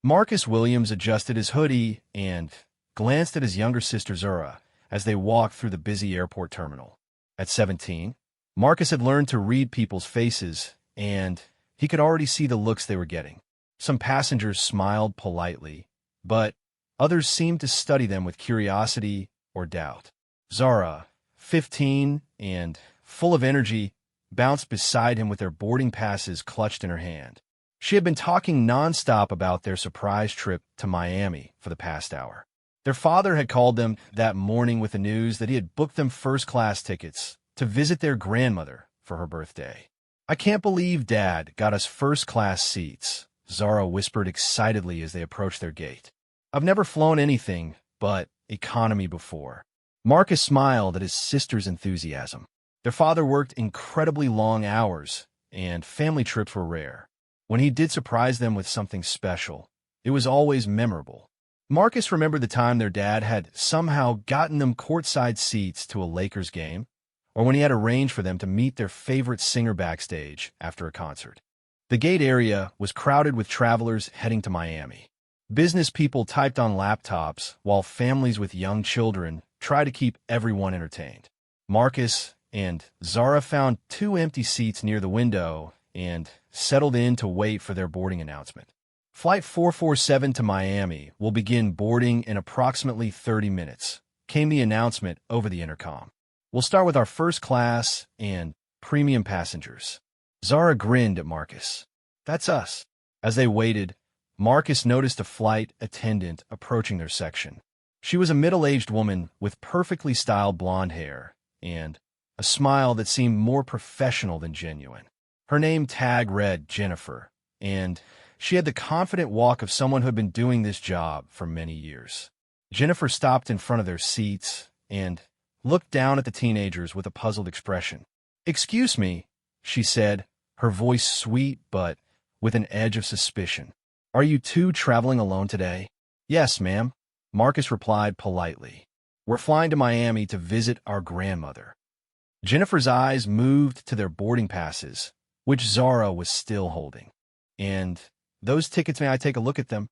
Marcus Williams adjusted his hoodie and glanced at his younger sister Zura as they walked through the busy airport terminal. At 17, Marcus had learned to read people's faces, and he could already see the looks they were getting. Some passengers smiled politely, but others seemed to study them with curiosity or doubt. Zara, 15 and full of energy, bounced beside him with their boarding passes clutched in her hand. She had been talking nonstop about their surprise trip to Miami for the past hour. Their father had called them that morning with the news that he had booked them first-class tickets to visit their grandmother for her birthday. "I can't believe Dad got us first-class seats," Zara whispered excitedly as they approached their gate. "I've never flown anything but economy before." Marcus smiled at his sister's enthusiasm. Their father worked incredibly long hours, and family trips were rare. When he did surprise them with something special, it was always memorable. Marcus remembered the time their dad had somehow gotten them courtside seats to a Lakers game, or when he had arranged for them to meet their favorite singer backstage after a concert. The gate area was crowded with travelers heading to Miami. Business people typed on laptops, while families with young children tried to keep everyone entertained. Marcus and Zara found 2 empty seats near the window and settled in to wait for their boarding announcement. "Flight 447 to Miami will begin boarding in approximately 30 minutes, came the announcement over the intercom. "We'll start with our first class and premium passengers." Zara grinned at Marcus. "That's us." As they waited, Marcus noticed a flight attendant approaching their section. She was a middle-aged woman with perfectly styled blonde hair and a smile that seemed more professional than genuine. Her name tag read Jennifer, and she had the confident walk of someone who had been doing this job for many years. Jennifer stopped in front of their seats and looked down at the teenagers with a puzzled expression. "Excuse me," she said, her voice sweet but with an edge of suspicion. "Are you two traveling alone today?" "Yes, ma'am," Marcus replied politely. "We're flying to Miami to visit our grandmother." Jennifer's eyes moved to their boarding passes, which Zara was still holding. "And those tickets, may I take a look at them?"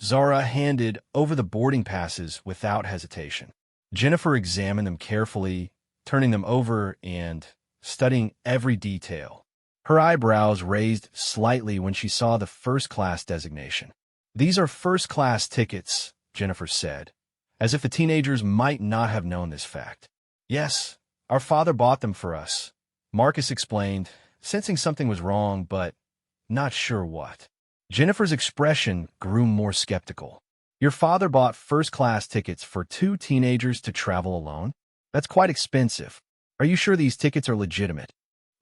Zara handed over the boarding passes without hesitation. Jennifer examined them carefully, turning them over and studying every detail. Her eyebrows raised slightly when she saw the first-class designation. "These are first-class tickets," Jennifer said, as if the teenagers might not have known this fact. "Yes, our father bought them for us," Marcus explained, sensing something was wrong but not sure what. Jennifer's expression grew more skeptical. "Your father bought first-class tickets for 2 teenagers to travel alone? That's quite expensive. Are you sure these tickets are legitimate?"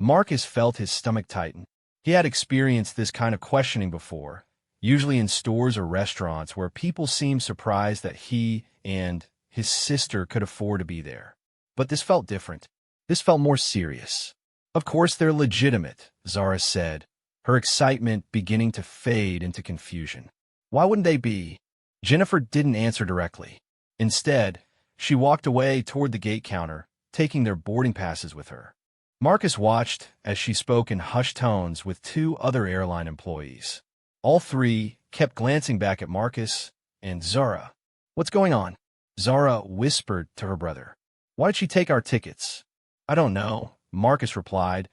Marcus felt his stomach tighten. He had experienced this kind of questioning before, usually in stores or restaurants where people seemed surprised that he and his sister could afford to be there. But this felt different. This felt more serious. "Of course they're legitimate," Zara said, her excitement beginning to fade into confusion. "Why wouldn't they be?" Jennifer didn't answer directly. Instead, she walked away toward the gate counter, taking their boarding passes with her. Marcus watched as she spoke in hushed tones with 2 other airline employees. All 3 kept glancing back at Marcus and Zara. "What's going on?" Zara whispered to her brother. "Why did she take our tickets?" "I don't know," Marcus replied,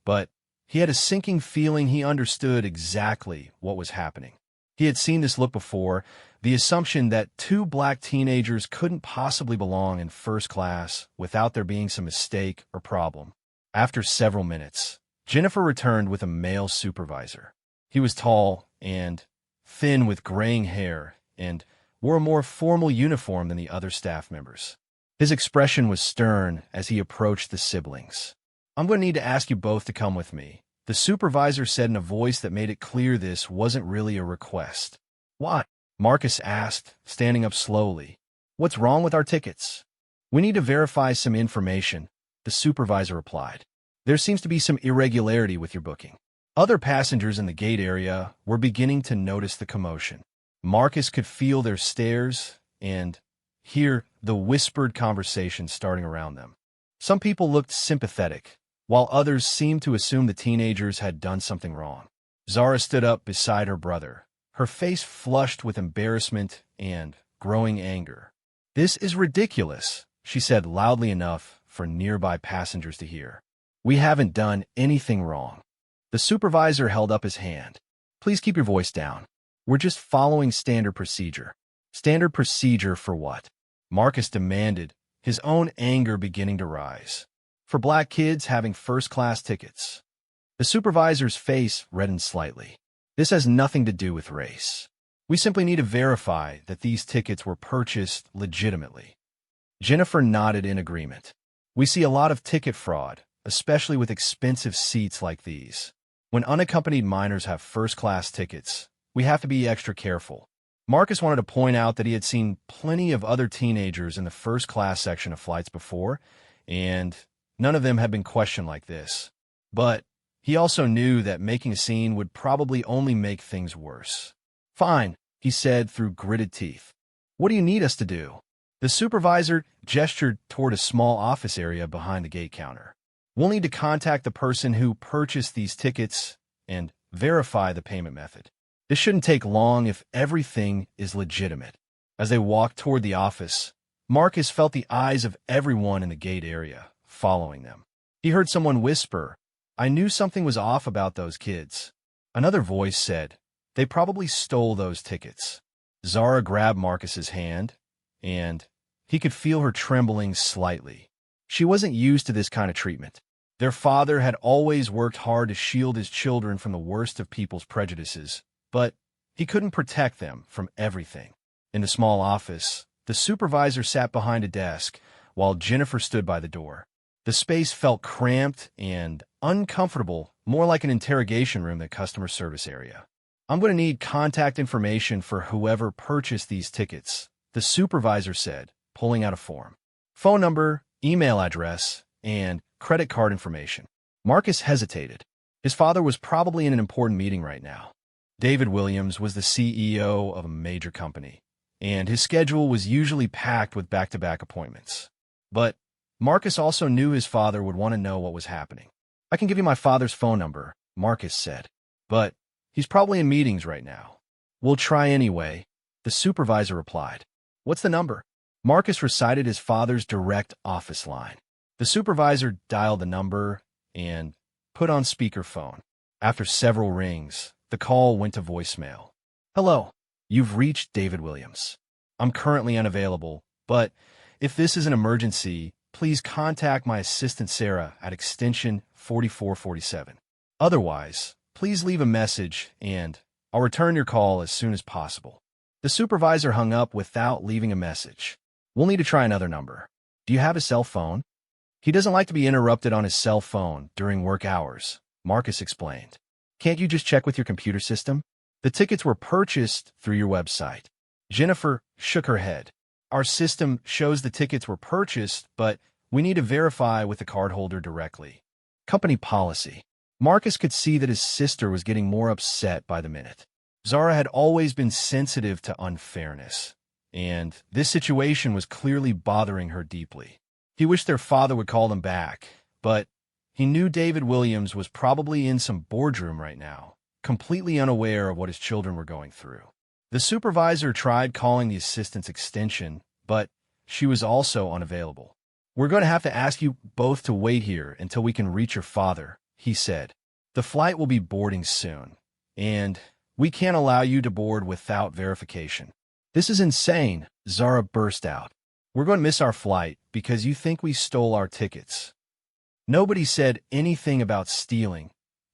but he had a sinking feeling he understood exactly what was happening. He had seen this look before, the assumption that 2 black teenagers couldn't possibly belong in first class without there being some mistake or problem. After several minutes, Jennifer returned with a male supervisor. He was tall and thin with graying hair and wore a more formal uniform than the other staff members. His expression was stern as he approached the siblings. "I'm going to need to ask you both to come with me," the supervisor said in a voice that made it clear this wasn't really a request. "Why?" Marcus asked, standing up slowly. "What's wrong with our tickets?" "We need to verify some information," the supervisor replied. "There seems to be some irregularity with your booking." Other passengers in the gate area were beginning to notice the commotion. Marcus could feel their stares and hear the whispered conversation starting around them. Some people looked sympathetic, while others seemed to assume the teenagers had done something wrong. Zara stood up beside her brother, her face flushed with embarrassment and growing anger. "This is ridiculous," she said loudly enough for nearby passengers to hear. "We haven't done anything wrong." The supervisor held up his hand. "Please keep your voice down. We're just following standard procedure." "Standard procedure for what?" Marcus demanded, his own anger beginning to rise. "For black kids having first-class tickets." The supervisor's face reddened slightly. "This has nothing to do with race. We simply need to verify that these tickets were purchased legitimately." Jennifer nodded in agreement. "We see a lot of ticket fraud, especially with expensive seats like these. When unaccompanied minors have first-class tickets, we have to be extra careful." Marcus wanted to point out that he had seen plenty of other teenagers in the first-class section of flights before, and none of them had been questioned like this. But he also knew that making a scene would probably only make things worse. "Fine," he said through gritted teeth. "What do you need us to do?" The supervisor gestured toward a small office area behind the gate counter. "We'll need to contact the person who purchased these tickets and verify the payment method. This shouldn't take long if everything is legitimate." As they walked toward the office, Marcus felt the eyes of everyone in the gate area following them. He heard someone whisper, "I knew something was off about those kids." Another voice said, "They probably stole those tickets." Zara grabbed Marcus's hand, and he could feel her trembling slightly. She wasn't used to this kind of treatment. Their father had always worked hard to shield his children from the worst of people's prejudices, but he couldn't protect them from everything. In the small office, the supervisor sat behind a desk, while Jennifer stood by the door. The space felt cramped and uncomfortable, more like an interrogation room than customer service area. "I'm going to need contact information for whoever purchased these tickets," the supervisor said, pulling out a form. "Phone number, email address, and credit card information." Marcus hesitated. His father was probably in an important meeting right now. David Williams was the CEO of a major company, and his schedule was usually packed with back-to-back appointments. But Marcus also knew his father would want to know what was happening. "I can give you my father's phone number," Marcus said, "but he's probably in meetings right now." "We'll try anyway," the supervisor replied. "What's the number?" Marcus recited his father's direct office line. The supervisor dialed the number and put on speakerphone. After several rings, the call went to voicemail. "Hello, you've reached David Williams. I'm currently unavailable, but if this is an emergency, please contact my assistant Sarah at extension 4447. Otherwise, please leave a message and I'll return your call as soon as possible." The supervisor hung up without leaving a message. "We'll need to try another number. Do you have a cell phone?" "He doesn't like to be interrupted on his cell phone during work hours," Marcus explained. "Can't you just check with your computer system? The tickets were purchased through your website." Jennifer shook her head. "Our system shows the tickets were purchased, but we need to verify with the cardholder directly." Company policy. Marcus could see that his sister was getting more upset by the minute. Zara had always been sensitive to unfairness, and this situation was clearly bothering her deeply. He wished their father would call them back, but he knew David Williams was probably in some boardroom right now, completely unaware of what his children were going through. The supervisor tried calling the assistant's extension, but she was also unavailable. "We're going to have to ask you both to wait here until we can reach your father," he said. "The flight will be boarding soon, and we can't allow you to board without verification." "This is insane," Zara burst out. "We're going to miss our flight because you think we stole our tickets." "Nobody said anything about stealing,"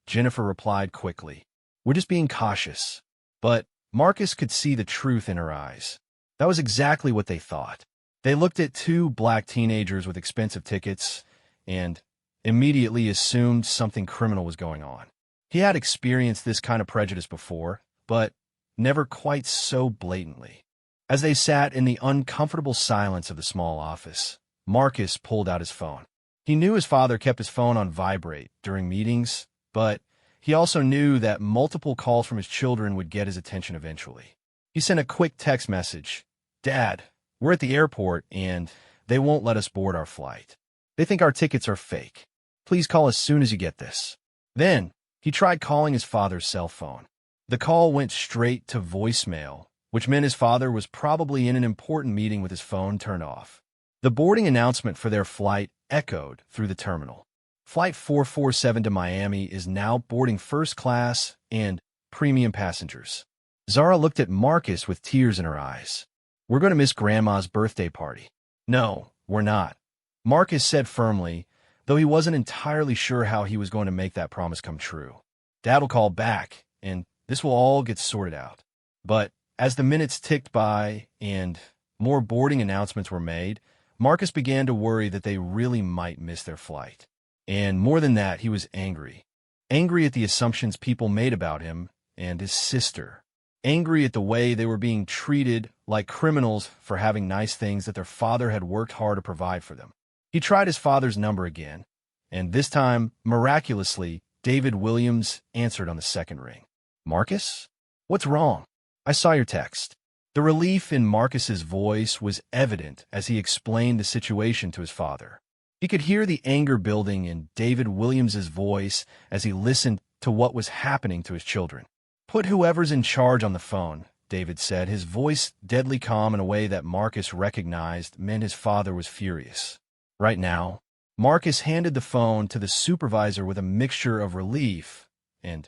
Jennifer replied quickly. "We're just being cautious." But Marcus could see the truth in her eyes. That was exactly what they thought. They looked at two black teenagers with expensive tickets and immediately assumed something criminal was going on. He had experienced this kind of prejudice before, but never quite so blatantly. As they sat in the uncomfortable silence of the small office, Marcus pulled out his phone. He knew his father kept his phone on vibrate during meetings, but he also knew that multiple calls from his children would get his attention eventually. He sent a quick text message. "Dad, we're at the airport and they won't let us board our flight. They think our tickets are fake. Please call as soon as you get this." Then he tried calling his father's cell phone. The call went straight to voicemail, which meant his father was probably in an important meeting with his phone turned off. The boarding announcement for their flight echoed through the terminal. Flight 447 to Miami is now boarding first class and premium passengers. Zara looked at Marcus with tears in her eyes. We're going to miss Grandma's birthday party. No, we're not, Marcus said firmly, though he wasn't entirely sure how he was going to make that promise come true. Dad will call back, and this will all get sorted out. But as the minutes ticked by and more boarding announcements were made, Marcus began to worry that they really might miss their flight. And more than that, he was angry. Angry at the assumptions people made about him and his sister. Angry at the way they were being treated like criminals for having nice things that their father had worked hard to provide for them. He tried his father's number again, and this time, miraculously, David Williams answered on the second ring. Marcus? What's wrong? I saw your text. The relief in Marcus's voice was evident as he explained the situation to his father. He could hear the anger building in David Williams's voice as he listened to what was happening to his children. Put whoever's in charge on the phone, David said, his voice deadly calm in a way that Marcus recognized meant his father was furious. Right now, Marcus handed the phone to the supervisor with a mixture of relief and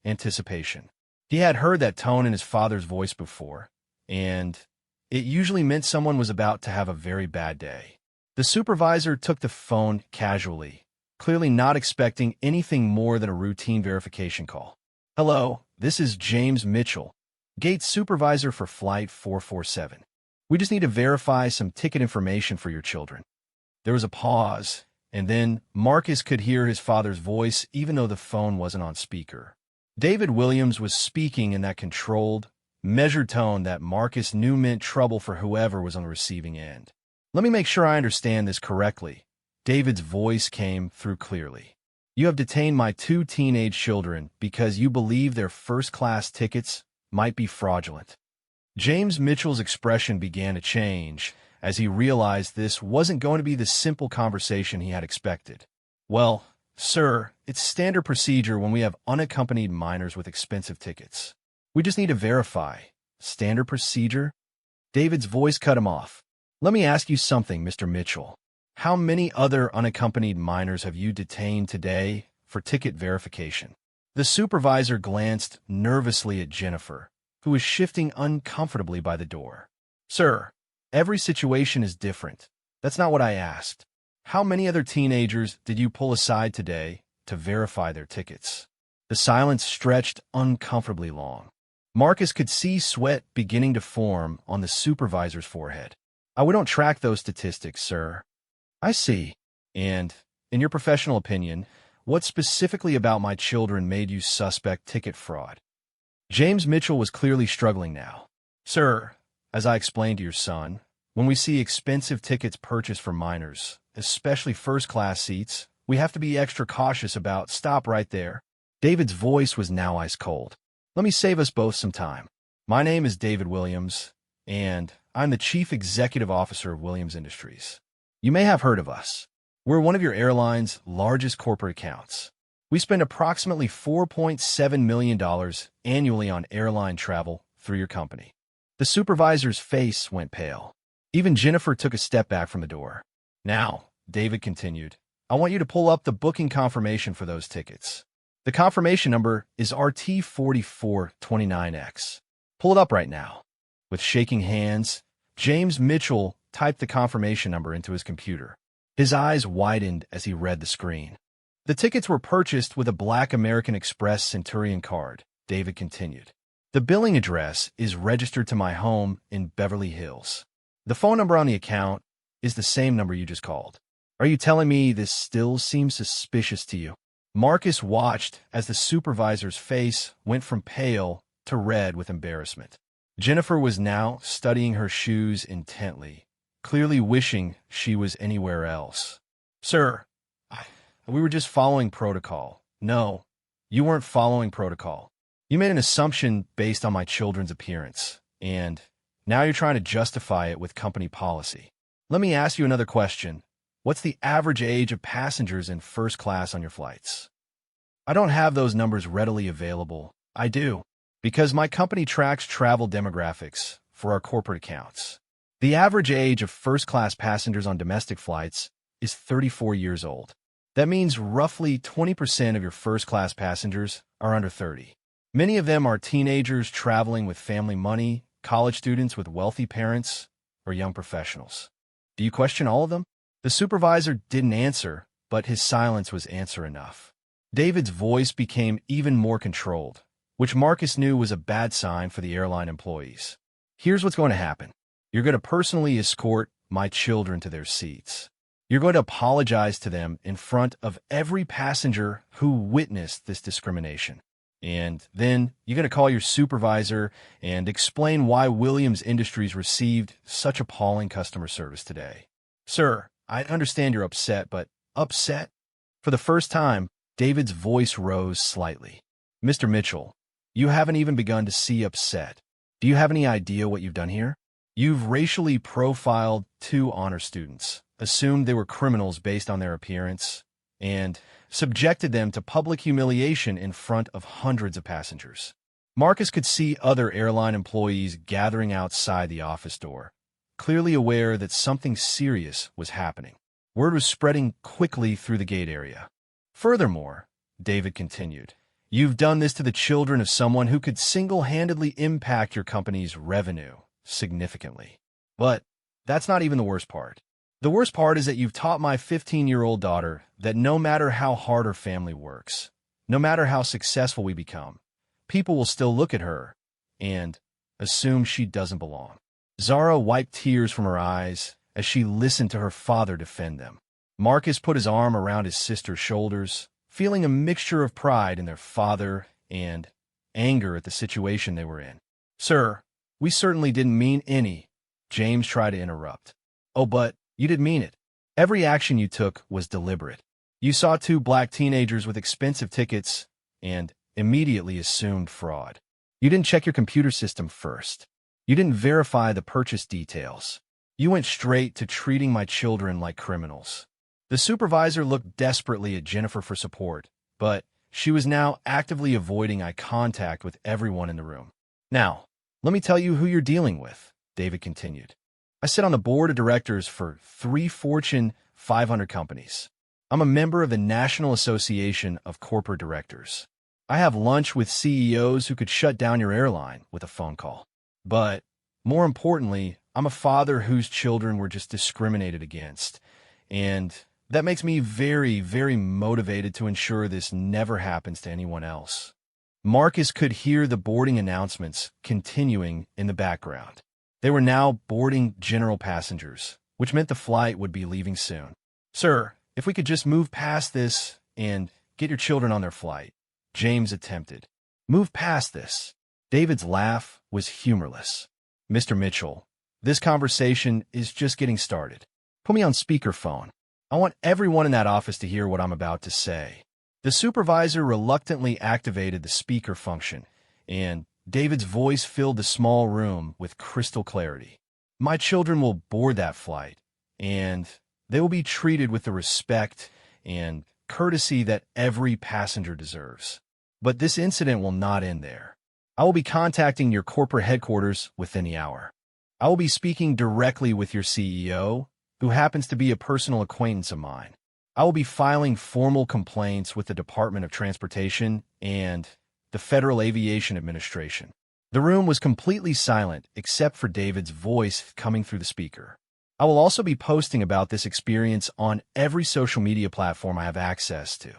anticipation. He had heard that tone in his father's voice before, and it usually meant someone was about to have a very bad day. The supervisor took the phone casually, clearly not expecting anything more than a routine verification call. Hello, this is James Mitchell, gate supervisor for Flight 447. We just need to verify some ticket information for your children. There was a pause, and then Marcus could hear his father's voice even though the phone wasn't on speaker. David Williams was speaking in that controlled, measured tone that Marcus knew meant trouble for whoever was on the receiving end. Let me make sure I understand this correctly. David's voice came through clearly. You have detained my 2 teenage children because you believe their first-class tickets might be fraudulent. James Mitchell's expression began to change as he realized this wasn't going to be the simple conversation he had expected. Well, sir, it's standard procedure when we have unaccompanied minors with expensive tickets. We just need to verify. Standard procedure? David's voice cut him off. Let me ask you something, Mr. Mitchell. How many other unaccompanied minors have you detained today for ticket verification? The supervisor glanced nervously at Jennifer, who was shifting uncomfortably by the door. Sir, every situation is different. That's not what I asked. How many other teenagers did you pull aside today to verify their tickets? The silence stretched uncomfortably long. Marcus could see sweat beginning to form on the supervisor's forehead. We don't track those statistics, sir. I see. And, in your professional opinion, what specifically about my children made you suspect ticket fraud? James Mitchell was clearly struggling now. Sir, as I explained to your son, when we see expensive tickets purchased for minors, especially first-class seats, we have to be extra cautious about. Stop right there. David's voice was now ice cold. Let me save us both some time. My name is David Williams, and I'm the Chief Executive Officer of Williams Industries. You may have heard of us. We're one of your airline's largest corporate accounts. We spend approximately $4.7 million annually on airline travel through your company. The supervisor's face went pale. Even Jennifer took a step back from the door. Now, David continued, I want you to pull up the booking confirmation for those tickets. The confirmation number is RT4429X. Pull it up right now. With shaking hands, James Mitchell typed the confirmation number into his computer. His eyes widened as he read the screen. The tickets were purchased with a Black American Express Centurion card, David continued. The billing address is registered to my home in Beverly Hills. The phone number on the account is the same number you just called. Are you telling me this still seems suspicious to you? Marcus watched as the supervisor's face went from pale to red with embarrassment. Jennifer was now studying her shoes intently, clearly wishing she was anywhere else. Sir, we were just following protocol. No, you weren't following protocol. You made an assumption based on my children's appearance, and now you're trying to justify it with company policy. Let me ask you another question. What's the average age of passengers in first class on your flights? I don't have those numbers readily available. I do. Because my company tracks travel demographics for our corporate accounts. The average age of first-class passengers on domestic flights is 34 years old. That means roughly 20% of your first-class passengers are under 30. Many of them are teenagers traveling with family money, college students with wealthy parents, or young professionals. Do you question all of them? The supervisor didn't answer, but his silence was answer enough. David's voice became even more controlled, which Marcus knew was a bad sign for the airline employees. Here's what's going to happen. You're going to personally escort my children to their seats. You're going to apologize to them in front of every passenger who witnessed this discrimination. And then you're going to call your supervisor and explain why Williams Industries received such appalling customer service today. Sir, I understand you're upset, but upset? For the first time, David's voice rose slightly. Mr. Mitchell, you haven't even begun to see upset. Do you have any idea what you've done here? You've racially profiled 2 honor students, assumed they were criminals based on their appearance, and subjected them to public humiliation in front of hundreds of passengers. Marcus could see other airline employees gathering outside the office door, clearly aware that something serious was happening. Word was spreading quickly through the gate area. Furthermore, David continued, you've done this to the children of someone who could single-handedly impact your company's revenue significantly. But that's not even the worst part. The worst part is that you've taught my 15-year-old daughter that no matter how hard her family works, no matter how successful we become, people will still look at her and assume she doesn't belong. Zara wiped tears from her eyes as she listened to her father defend them. Marcus put his arm around his sister's shoulders, feeling a mixture of pride in their father and anger at the situation they were in. Sir, we certainly didn't mean any. James tried to interrupt. Oh, but you did mean it. Every action you took was deliberate. You saw 2 black teenagers with expensive tickets and immediately assumed fraud. You didn't check your computer system first. You didn't verify the purchase details. You went straight to treating my children like criminals. The supervisor looked desperately at Jennifer for support, but she was now actively avoiding eye contact with everyone in the room. Now, let me tell you who you're dealing with, David continued. I sit on the board of directors for 3 Fortune 500 companies. I'm a member of the National Association of Corporate Directors. I have lunch with CEOs who could shut down your airline with a phone call. But more importantly, I'm a father whose children were just discriminated against. And that makes me very, very motivated to ensure this never happens to anyone else. Marcus could hear the boarding announcements continuing in the background. They were now boarding general passengers, which meant the flight would be leaving soon. Sir, if we could just move past this and get your children on their flight, James attempted. Move past this. David's laugh was humorless. Mr. Mitchell, this conversation is just getting started. Put me on speakerphone. I want everyone in that office to hear what I'm about to say. The supervisor reluctantly activated the speaker function, and David's voice filled the small room with crystal clarity. My children will board that flight, and they will be treated with the respect and courtesy that every passenger deserves. But this incident will not end there. I will be contacting your corporate headquarters within the hour. I will be speaking directly with your CEO, who happens to be a personal acquaintance of mine. I will be filing formal complaints with the Department of Transportation and the Federal Aviation Administration. The room was completely silent except for David's voice coming through the speaker. I will also be posting about this experience on every social media platform I have access to.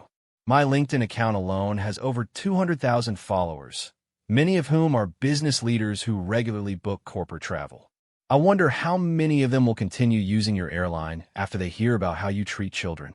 My LinkedIn account alone has over 200,000 followers, many of whom are business leaders who regularly book corporate travel. I wonder how many of them will continue using your airline after they hear about how you treat children.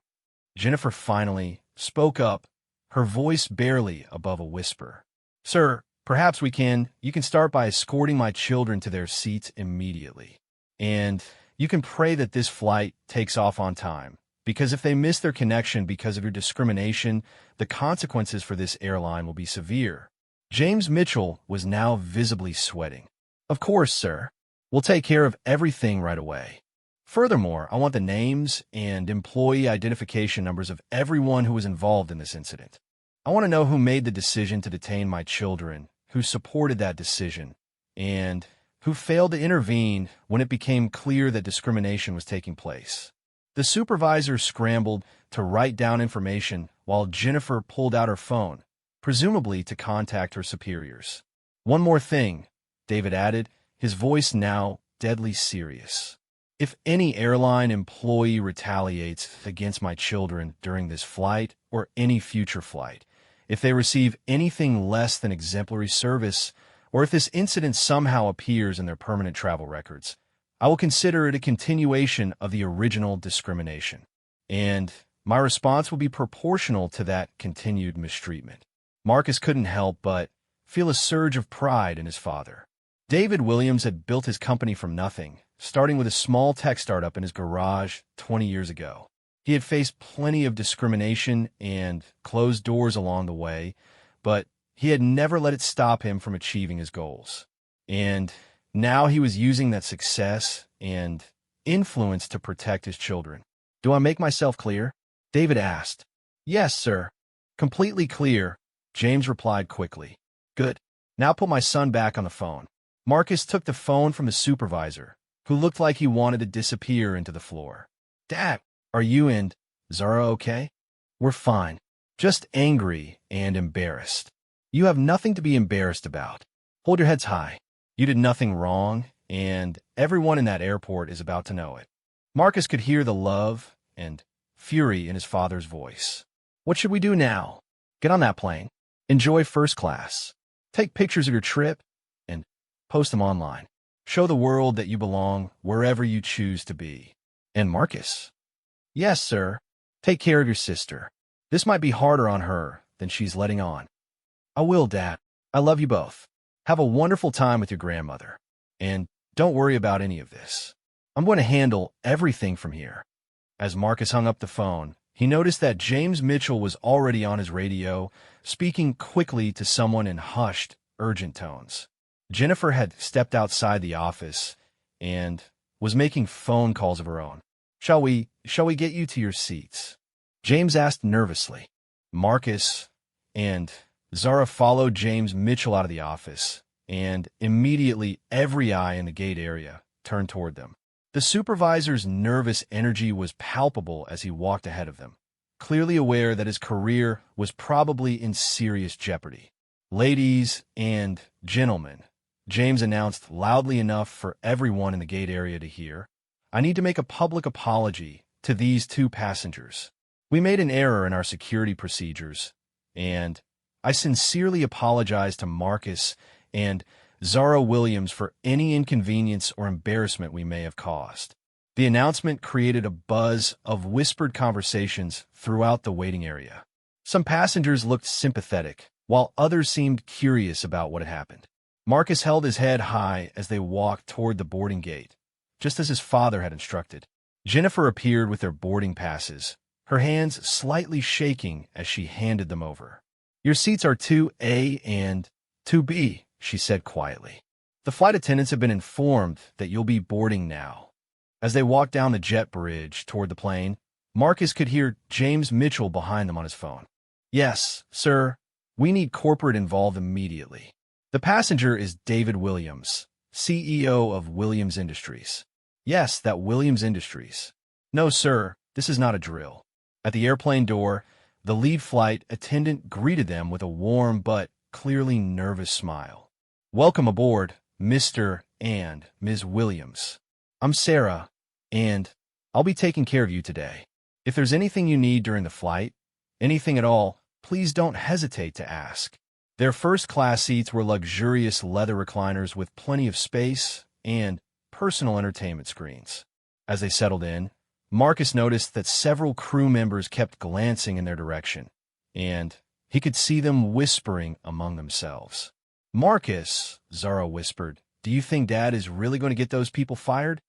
Jennifer finally spoke up, her voice barely above a whisper. Sir, perhaps you can start by escorting my children to their seats immediately. And you can pray that this flight takes off on time, because if they miss their connection because of your discrimination, the consequences for this airline will be severe. James Mitchell was now visibly sweating. Of course, sir. We'll take care of everything right away. Furthermore, I want the names and employee identification numbers of everyone who was involved in this incident. I want to know who made the decision to detain my children, who supported that decision and who failed to intervene when it became clear that discrimination was taking place. The supervisor scrambled to write down information while Jennifer pulled out her phone, presumably to contact her superiors. "One more thing," David added, his voice now deadly serious. "If any airline employee retaliates against my children during this flight or any future flight, if they receive anything less than exemplary service, or if this incident somehow appears in their permanent travel records, I will consider it a continuation of the original discrimination, and my response will be proportional to that continued mistreatment." Marcus couldn't help but feel a surge of pride in his father. David Williams had built his company from nothing, starting with a small tech startup in his garage 20 years ago. He had faced plenty of discrimination and closed doors along the way, but he had never let it stop him from achieving his goals. And now he was using that success and influence to protect his children. "Do I make myself clear?" David asked. "Yes, sir. Completely clear," James replied quickly. "Good. Now put my son back on the phone." Marcus took the phone from his supervisor, who looked like he wanted to disappear into the floor. "Dad, are you and Zara okay?" "We're fine. Just angry and embarrassed." "You have nothing to be embarrassed about. Hold your heads high. You did nothing wrong, and everyone in that airport is about to know it." Marcus could hear the love and fury in his father's voice. "What should we do now?" "Get on that plane. Enjoy first class. Take pictures of your trip and post them online. Show the world that you belong wherever you choose to be." "And Marcus?" "Yes, sir. Take care of your sister. This might be harder on her than she's letting on." "I will, Dad. I love you both. Have a wonderful time with your grandmother. And don't worry about any of this. I'm going to handle everything from here." As Marcus hung up the phone, he noticed that James Mitchell was already on his radio, speaking quickly to someone in hushed, urgent tones. Jennifer had stepped outside the office and was making phone calls of her own. Shall we get you to your seats?" James asked nervously. Marcus and Zara followed James Mitchell out of the office, and immediately every eye in the gate area turned toward them. The supervisor's nervous energy was palpable as he walked ahead of them, clearly aware that his career was probably in serious jeopardy. "Ladies and gentlemen," James announced loudly enough for everyone in the gate area to hear, "I need to make a public apology to these two passengers. We made an error in our security procedures, and I sincerely apologize to Marcus and Zara Williams for any inconvenience or embarrassment we may have caused." The announcement created a buzz of whispered conversations throughout the waiting area. Some passengers looked sympathetic, while others seemed curious about what had happened. Marcus held his head high as they walked toward the boarding gate, just as his father had instructed. Jennifer appeared with their boarding passes, her hands slightly shaking as she handed them over. "Your seats are 2A and 2B, she said quietly. "The flight attendants have been informed that you'll be boarding now." As they walked down the jet bridge toward the plane, Marcus could hear James Mitchell behind them on his phone. "Yes, sir. We need corporate involved immediately. The passenger is David Williams, CEO of Williams Industries." "Yes, that Williams Industries." "No, sir, this is not a drill." At the airplane door, the lead flight attendant greeted them with a warm but clearly nervous smile. "Welcome aboard, Mr. and Ms. Williams. I'm Sarah, and I'll be taking care of you today. If there's anything you need during the flight, anything at all, please don't hesitate to ask." Their first-class seats were luxurious leather recliners with plenty of space and personal entertainment screens. As they settled in, Marcus noticed that several crew members kept glancing in their direction, and he could see them whispering among themselves. "Marcus," Zara whispered, "do you think Dad is really going to get those people fired?"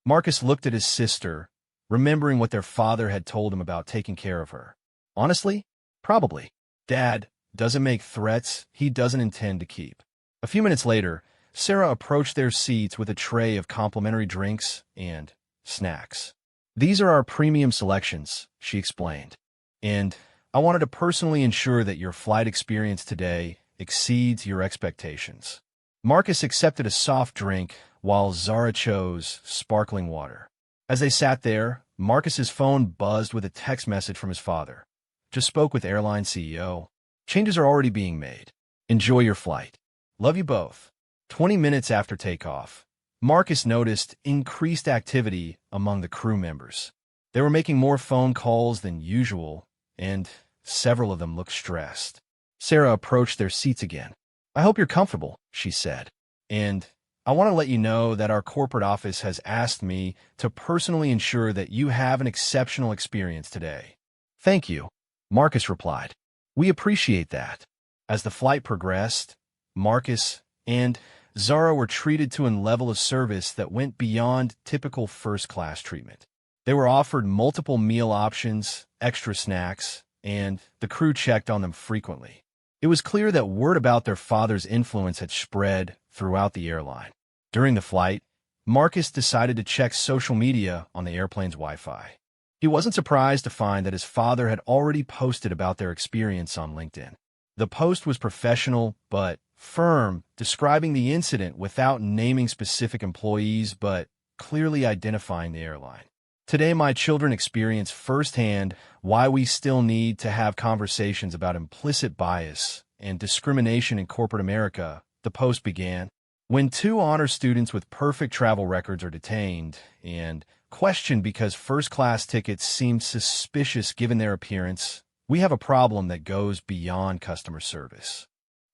Marcus looked at his sister, remembering what their father had told him about taking care of her. "Honestly, probably. Dad doesn't make threats he doesn't intend to keep." A few minutes later, Sarah approached their seats with a tray of complimentary drinks and snacks. "These are our premium selections," she explained, "and I wanted to personally ensure that your flight experience today exceeds your expectations. Marcus accepted a soft drink while Zara chose sparkling water. As they sat there, Marcus's phone buzzed with a text message from his father. Just spoke with airline CEO. Changes are already being made. Enjoy your flight. Love you both. 20 minutes after takeoff, Marcus noticed increased activity among the crew members. They were making more phone calls than usual, and several of them looked stressed. Sarah approached their seats again. I hope you're comfortable, she said. And I want to let you know that our corporate office has asked me to personally ensure that you have an exceptional experience today. Thank you, Marcus replied. We appreciate that. As the flight progressed, Marcus and Zara were treated to a level of service that went beyond typical first-class treatment. They were offered multiple meal options, extra snacks, and the crew checked on them frequently. It was clear that word about their father's influence had spread throughout the airline. During the flight, Marcus decided to check social media on the airplane's Wi-Fi. He wasn't surprised to find that his father had already posted about their experience on LinkedIn. The post was professional but firm, describing the incident without naming specific employees but clearly identifying the airline. Today, my children experience firsthand why we still need to have conversations about implicit bias and discrimination in corporate America, the post began. When two honor students with perfect travel records are detained and questioned because first-class tickets seem suspicious given their appearance, we have a problem that goes beyond customer service.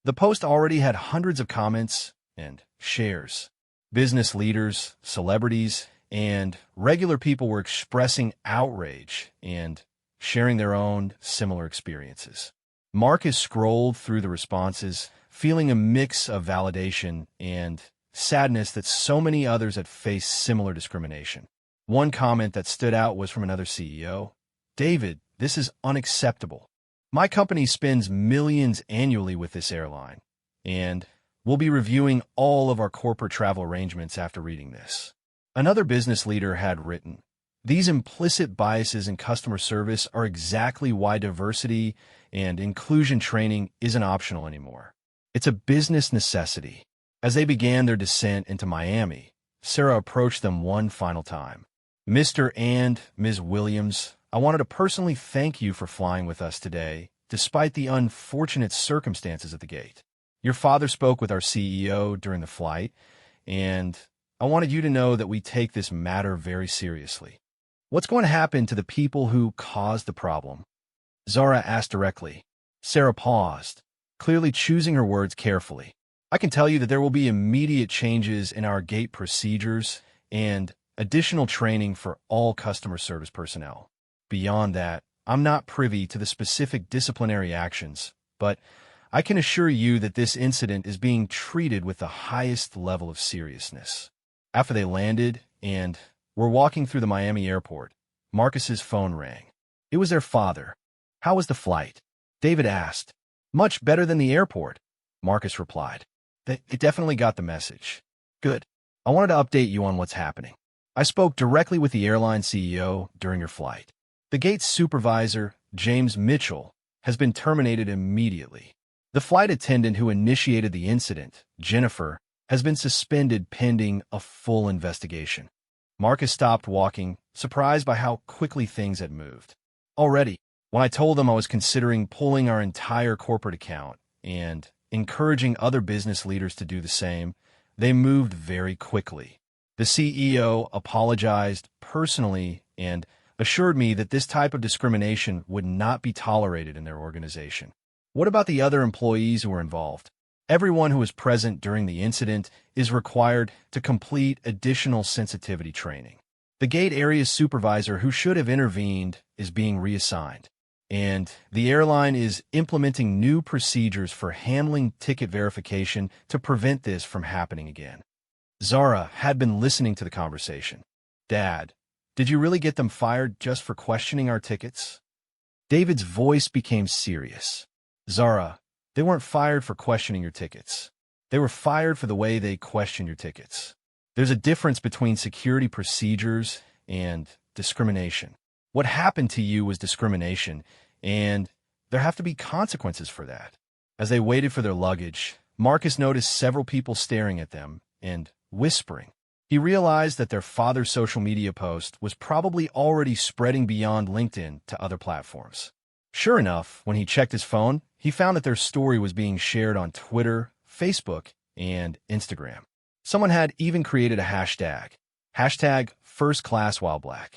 The post already had hundreds of comments and shares. Business leaders, celebrities, and regular people were expressing outrage and sharing their own similar experiences. Marcus scrolled through the responses, feeling a mix of validation and sadness that so many others had faced similar discrimination. One comment that stood out was from another CEO. David, this is unacceptable. My company spends millions annually with this airline, and we'll be reviewing all of our corporate travel arrangements after reading this. Another business leader had written, these implicit biases in customer service are exactly why diversity and inclusion training isn't optional anymore. It's a business necessity. As they began their descent into Miami, Sarah approached them one final time. Mr. and Ms. Williams, I wanted to personally thank you for flying with us today, despite the unfortunate circumstances at the gate. Your father spoke with our CEO during the flight, and I wanted you to know that we take this matter very seriously. What's going to happen to the people who caused the problem? Zara asked directly. Sarah paused, clearly choosing her words carefully. I can tell you that there will be immediate changes in our gate procedures and additional training for all customer service personnel. Beyond that, I'm not privy to the specific disciplinary actions, but I can assure you that this incident is being treated with the highest level of seriousness. After they landed and were walking through the Miami airport, Marcus's phone rang. It was their father. How was the flight? David asked. Much better than the airport, Marcus replied. It definitely got the message. Good. I wanted to update you on what's happening. I spoke directly with the airline CEO during your flight. The gate supervisor, James Mitchell, has been terminated immediately. The flight attendant who initiated the incident, Jennifer, has been suspended pending a full investigation. Marcus stopped walking, surprised by how quickly things had moved. Already, when I told them I was considering pulling our entire corporate account and encouraging other business leaders to do the same, they moved very quickly. The CEO apologized personally and assured me that this type of discrimination would not be tolerated in their organization. What about the other employees who were involved? Everyone who was present during the incident is required to complete additional sensitivity training. The gate area supervisor who should have intervened is being reassigned, and the airline is implementing new procedures for handling ticket verification to prevent this from happening again. Zara had been listening to the conversation. Dad, did you really get them fired just for questioning our tickets? David's voice became serious. Zara, they weren't fired for questioning your tickets. They were fired for the way they questioned your tickets. There's a difference between security procedures and discrimination. What happened to you was discrimination, and there have to be consequences for that. As they waited for their luggage, Marcus noticed several people staring at them and whispering. He realized that their father's social media post was probably already spreading beyond LinkedIn to other platforms. Sure enough, when he checked his phone, he found that their story was being shared on Twitter, Facebook, and Instagram. Someone had even created a hashtag #FirstClassWhileBlack.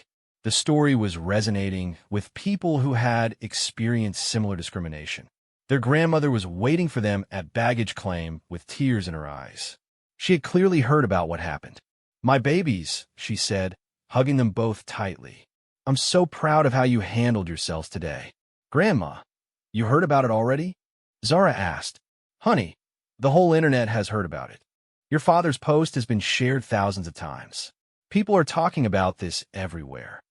The story was resonating with people who had experienced similar discrimination. Their grandmother was waiting for them at baggage claim with tears in her eyes. She had clearly heard about what happened. "My babies," she said, hugging them both tightly. "I'm so proud of how you handled yourselves today." "Grandma, you heard about it already?" Zara asked. "Honey, the whole internet has heard about it. Your father's post has been shared thousands of times. People are talking about this everywhere."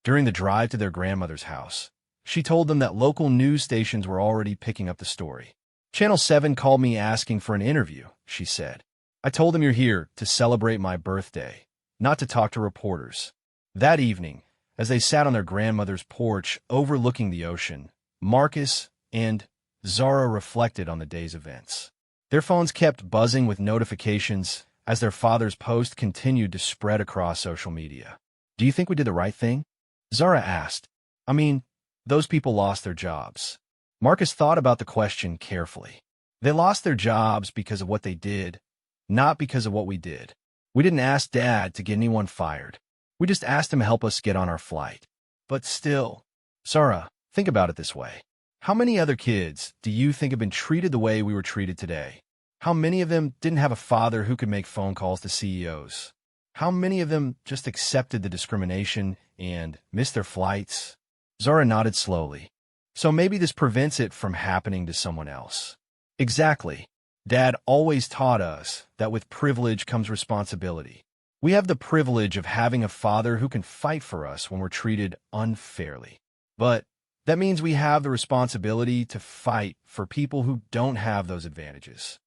During the drive to their grandmother's house, she told them that local news stations were already picking up the story. "Channel 7 called me asking for an interview," she said. "I told them you're here to celebrate my birthday, not to talk to reporters." That evening, as they sat on their grandmother's porch overlooking the ocean, Marcus and Zara reflected on the day's events. Their phones kept buzzing with notifications as their father's post continued to spread across social media. "Do you think we did the right thing?" Zara asked. "I mean, those people lost their jobs." Marcus thought about the question carefully. "They lost their jobs because of what they did, not because of what we did. We didn't ask Dad to get anyone fired. We just asked him to help us get on our flight." "But still, Zara, think about it this way. How many other kids do you think have been treated the way we were treated today? How many of them didn't have a father who could make phone calls to CEOs? How many of them just accepted the discrimination and missed their flights?" Zara nodded slowly. "So maybe this prevents it from happening to someone else." "Exactly. Dad always taught us that with privilege comes responsibility. We have the privilege of having a father who can fight for us when we're treated unfairly. But that means we have the responsibility to fight for people who don't have those advantages."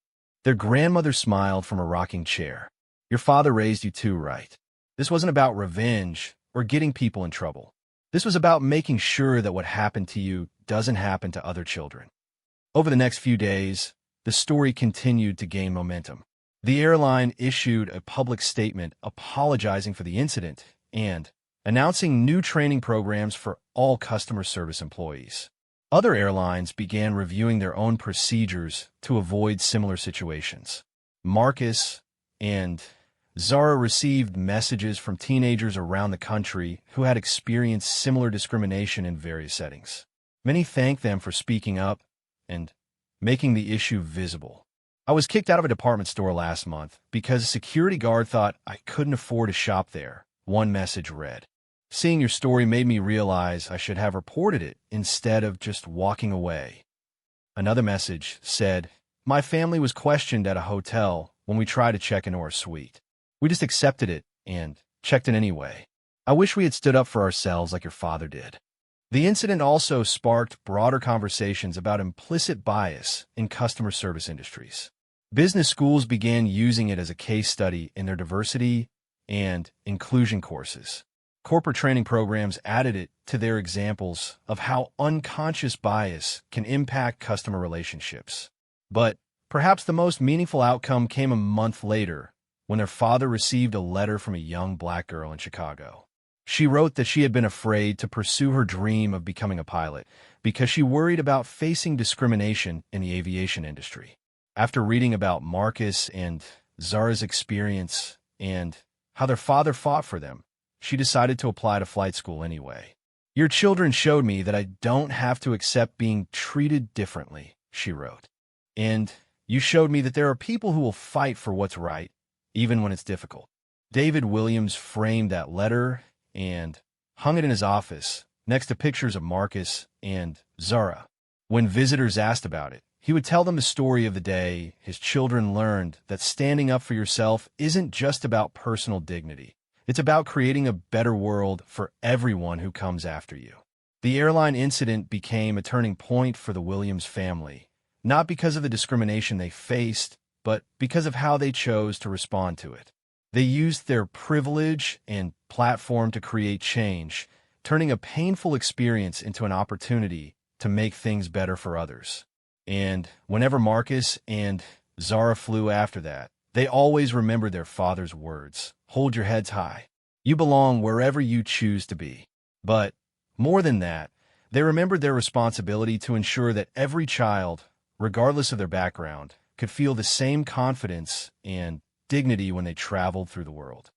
Their grandmother smiled from a rocking chair. "Your father raised you too, right? This wasn't about revenge or getting people in trouble. This was about making sure that what happened to you doesn't happen to other children." Over the next few days, the story continued to gain momentum. The airline issued a public statement apologizing for the incident and announcing new training programs for all customer service employees. Other airlines began reviewing their own procedures to avoid similar situations. Marcus and Zara received messages from teenagers around the country who had experienced similar discrimination in various settings. Many thanked them for speaking up and making the issue visible. "I was kicked out of a department store last month because a security guard thought I couldn't afford to shop there," one message read. "Seeing your story made me realize I should have reported it instead of just walking away." Another message said, "My family was questioned at a hotel when we tried to check into our suite. We just accepted it and checked in anyway. I wish we had stood up for ourselves like your father did." The incident also sparked broader conversations about implicit bias in customer service industries. Business schools began using it as a case study in their diversity and inclusion courses. Corporate training programs added it to their examples of how unconscious bias can impact customer relationships. But perhaps the most meaningful outcome came a month later when their father received a letter from a young black girl in Chicago. She wrote that she had been afraid to pursue her dream of becoming a pilot because she worried about facing discrimination in the aviation industry. After reading about Marcus and Zara's experience and how their father fought for them, she decided to apply to flight school anyway. "Your children showed me that I don't have to accept being treated differently," she wrote. "And you showed me that there are people who will fight for what's right, even when it's difficult." David Williams framed that letter and hung it in his office next to pictures of Marcus and Zara. When visitors asked about it, he would tell them the story of the day his children learned that standing up for yourself isn't just about personal dignity. It's about creating a better world for everyone who comes after you. The airline incident became a turning point for the Williams family, not because of the discrimination they faced, but because of how they chose to respond to it. They used their privilege and platform to create change, turning a painful experience into an opportunity to make things better for others. And whenever Marcus and Zara flew after that, they always remembered their father's words. Hold your heads high. You belong wherever you choose to be. But more than that, they remembered their responsibility to ensure that every child, regardless of their background, could feel the same confidence and dignity when they traveled through the world.